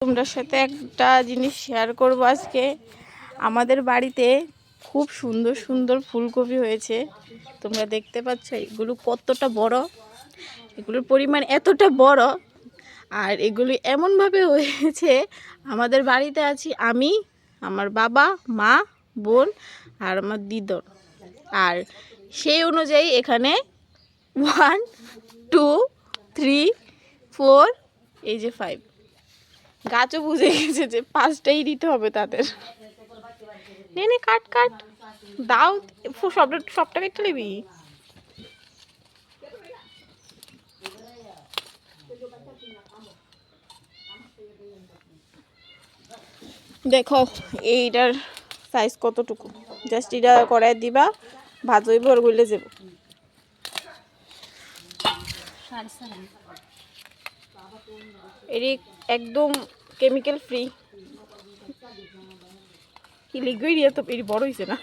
তোমরা সাথে একটা জিনিস শেয়ার করব আজকে। আমাদের বাড়িতে খুব সুন্দর সুন্দর ফুলকপি হয়েছে। তোমরা দেখতে পাচ্ছ এগুলো কতটা বড়, এগুলোর পরিমাণ এতটা বড়। আর এগুলি এমনভাবে হয়েছে, আমাদের বাড়িতে আছি আমি, আমার বাবা, মা, বোন আর আমার দিদর। আর সেই অনুযায়ী এখানে 1 2 3 4 এই যে 5 গাছও বুঝে গেছে যে 5টাই দিতে হবে তাদের। নে নে কাট কাট দাও, সবটা কেটে নিবি। দেখো এইটার সাইজ কতটুকু, জাস্ট এটা কড়াই দিবা, ভাজইব আর গলে যাব। এটি একদম কেমিক্যাল ফ্রি। কি লিকুইড তো এটি বড় হয়েছে না।